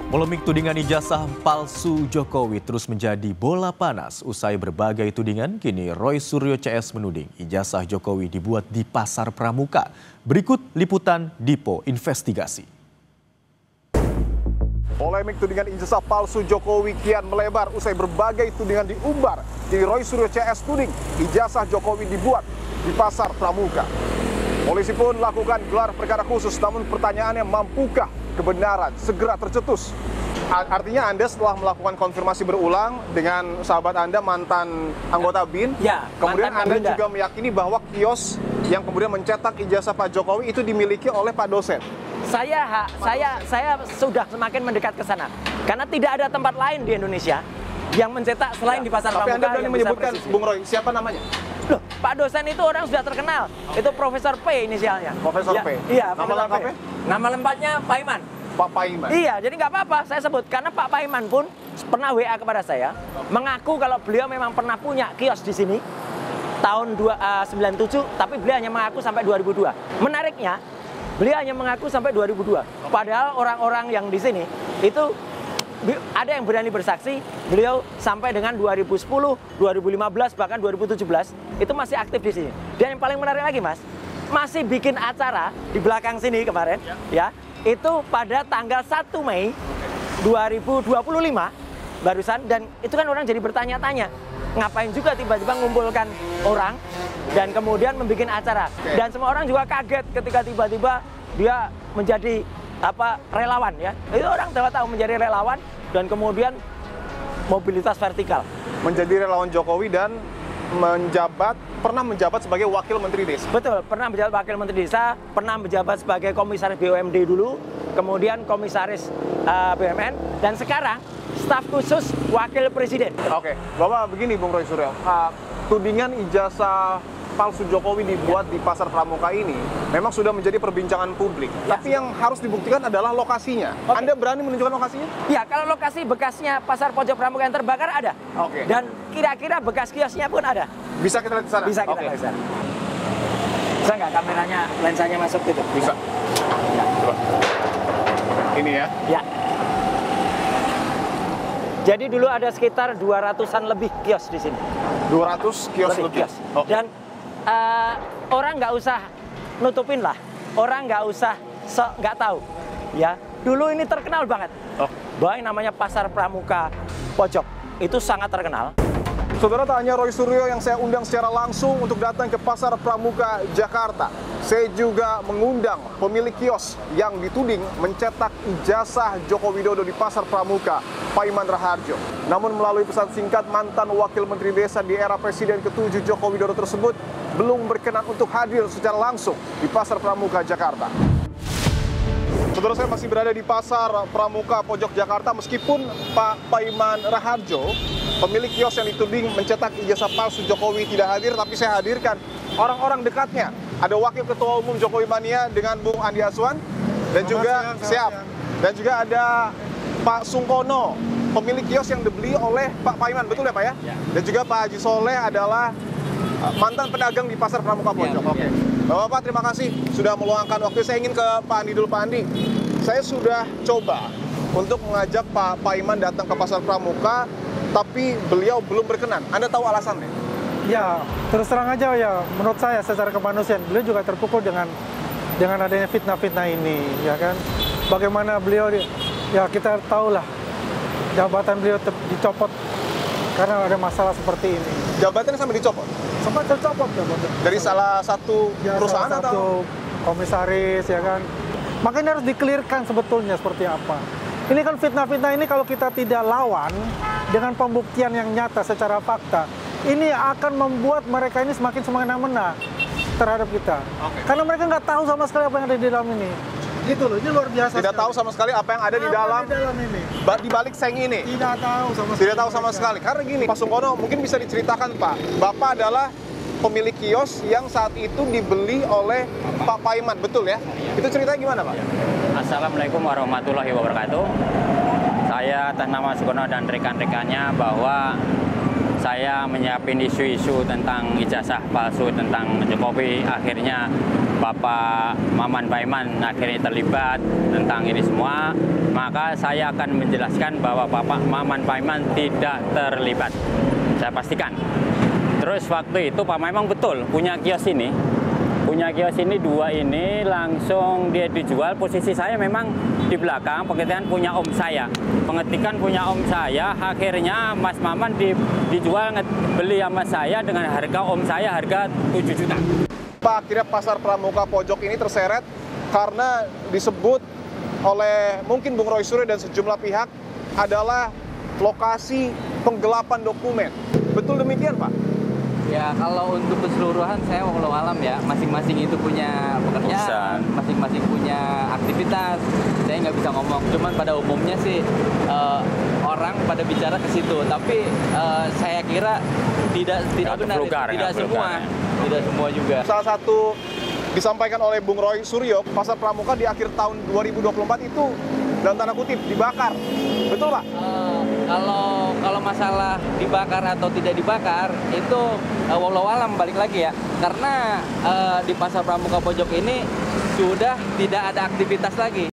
Polemik tudingan ijazah palsu Jokowi terus menjadi bola panas. Usai berbagai tudingan, kini Roy Suryo CS menuding ijazah Jokowi dibuat di Pasar Pramuka. Berikut liputan Dipo Investigasi. Polemik tudingan ijazah palsu Jokowi kian melebar usai berbagai tudingan diumbar. Kini Roy Suryo CS tuding ijazah Jokowi dibuat di Pasar Pramuka. Polisi pun lakukan gelar perkara khusus, namun pertanyaannya, mampukah kebenaran segera tercetus? Artinya Anda setelah melakukan konfirmasi berulang dengan sahabat Anda, mantan anggota BIN, kemudian Anda juga meyakini bahwa kios yang kemudian mencetak ijazah Pak Jokowi itu dimiliki oleh Pak dosen. Saya sudah semakin mendekat ke sana, karena tidak ada tempat lain di Indonesia yang mencetak selain di Pasar Pramuka. Tapi Anda berani menyebutkan, Bung Roy, siapa namanya? Loh, Pak dosen itu orang sudah terkenal. Itu Profesor P inisialnya. Profesor P? Iya, nama lengkapnya? Nama lempatnya Paiman. Pak Paiman? Iya, jadi nggak apa-apa saya sebut. Karena Pak Paiman pun pernah WA kepada saya, mengaku kalau beliau memang pernah punya kios di sini tahun 97, tapi beliau hanya mengaku sampai 2002. Menariknya, beliau hanya mengaku sampai 2002. Padahal orang-orang yang di sini itu ada yang berani bersaksi, beliau sampai dengan 2010, 2015, bahkan 2017 itu masih aktif di sini. Dan yang paling menarik lagi, Mas, masih bikin acara di belakang sini kemarin, ya, itu pada tanggal 1 Mei 2025 barusan, dan itu kan orang jadi bertanya-tanya, ngapain juga tiba-tiba mengumpulkan orang dan kemudian membuat acara. Dan semua orang juga kaget ketika tiba-tiba dia menjadi relawan, ya. Itu orang tahu menjadi relawan dan kemudian mobilitas vertikal. Menjadi relawan Jokowi dan pernah menjabat sebagai wakil menteri desa. Betul, pernah menjabat wakil menteri desa, pernah menjabat sebagai komisaris BUMD dulu, kemudian komisaris BUMN, dan sekarang staf khusus wakil presiden. Oke, Bapak, begini Bung Roy Suryo, tudingan ijazah palsu Jokowi dibuat di Pasar Pramuka ini memang sudah menjadi perbincangan publik. Ya. Tapi yang harus dibuktikan adalah lokasinya. Oke. Anda berani menunjukkan lokasinya? Ya, kalau lokasi bekasnya Pasar Pojok Pramuka yang terbakar ada. Oke. Dan kira-kira bekas kiosnya pun ada. Bisa kita lihat di sana? Bisa kita lihat di sana. Bisa nggak kameranya, lensanya masuk gitu? Bisa. Ya. Coba. Ini ya? Ya. Jadi dulu ada sekitar 200-an lebih kios di sini. 200 kios lebih? Oh. Dan orang nggak usah nutupin lah, orang nggak usah nggak tahu, ya. Dulu ini terkenal banget, bahwa yang namanya Pasar Pramuka Pojok itu sangat terkenal. Saudara, tak hanya Roy Suryo yang saya undang secara langsung untuk datang ke Pasar Pramuka Jakarta, saya juga mengundang pemilik kios yang dituding mencetak ijazah Joko Widodo di Pasar Pramuka, Paiman Raharjo. Namun melalui pesan singkat, mantan wakil menteri desa di era Presiden ke-7 Joko Widodo tersebut belum berkenan untuk hadir secara langsung di Pasar Pramuka Jakarta. Saudara, saya masih berada di Pasar Pramuka Pojok Jakarta meskipun Pak Paiman Raharjo, pemilik kios yang dituding mencetak ijazah palsu Jokowi, tidak hadir, tapi saya hadirkan orang-orang dekatnya. Ada Wakil Ketua Umum Jokowi Mania dengan Bung Andi Aswan, dan juga dan juga ada Pak Sungkono, pemilik kios yang dibeli oleh Pak Paiman, betul ya Pak ya? Dan juga Pak Haji Soleh adalah mantan pedagang di Pasar Pramuka Pojok. Oke. Bapak, terima kasih sudah meluangkan waktu. Saya ingin ke Pak Andi dulu. Pak Andi, saya sudah coba untuk mengajak Pak Paiman datang ke Pasar Pramuka, tapi beliau belum berkenan. Anda tahu alasannya? Ya, terus terang aja ya, menurut saya secara kemanusiaan, beliau juga terpukul dengan adanya fitnah-fitnah ini, ya kan? Bagaimana beliau, ya kita tahulah, jabatan beliau dicopot karena ada masalah seperti ini. Jabatannya sampai dicopot? Sempat tercopot jabatan. Dari salah satu perusahaan salah atau? Komisaris, ya kan? Makanya harus dikelirkan sebetulnya seperti apa. Ini kan fitnah-fitnah ini kalau kita tidak lawan dengan pembuktian yang nyata secara fakta, ini akan membuat mereka ini semakin semena-mena terhadap kita. Karena mereka nggak tahu sama sekali apa yang ada di dalam ini. Gitu loh, ini luar biasa. Tidak tahu sama sekali apa yang ada di dalam ini. Di balik seng ini. Tidak tahu sama sekali. Tidak tahu sama sekali. Karena gini, Pak Sungkono, mungkin bisa diceritakan Pak, Bapak adalah pemilik kios yang saat itu dibeli oleh Pak Paiman, betul ya? Itu ceritanya gimana Pak? Assalamualaikum warahmatullahi wabarakatuh. Saya atas nama Sungkono dan rekan-rekannya bahwa saya menyiapin isu-isu tentang ijazah palsu tentang Jokowi. Akhirnya Bapak Maman Paiman akhirnya terlibat tentang ini semua. maka saya akan menjelaskan bahwa Bapak Maman Paiman tidak terlibat. Saya pastikan. Terus waktu itu Pak Maman betul punya kios ini. Punya kios ini 2 ini langsung dia dijual. Posisi saya memang di belakang, pengertian punya om saya. Pengetikan punya om saya, akhirnya Mas Maman dijual beli sama saya dengan harga om saya harga 7 juta. Pak, akhirnya pasar Pramuka Pojok ini terseret karena disebut oleh mungkin Bung Roy Suryo dan sejumlah pihak adalah lokasi penggelapan dokumen. Betul demikian, Pak? Ya, kalau untuk keseluruhan saya walau alam ya, masing-masing itu punya pekerjaan, masing-masing punya aktivitas. Saya nggak bisa ngomong, cuman pada umumnya sih orang pada bicara ke situ. Tapi saya kira tidak benar, tidak semua juga. Salah satu disampaikan oleh Bung Roy Suryo, pasar Pramuka di akhir tahun 2024 itu dalam tanda kutip dibakar. Betul, Pak? Kalau masalah dibakar atau tidak dibakar itu walau alam balik lagi ya, karena di pasar Pramuka Pojok ini sudah tidak ada aktivitas lagi.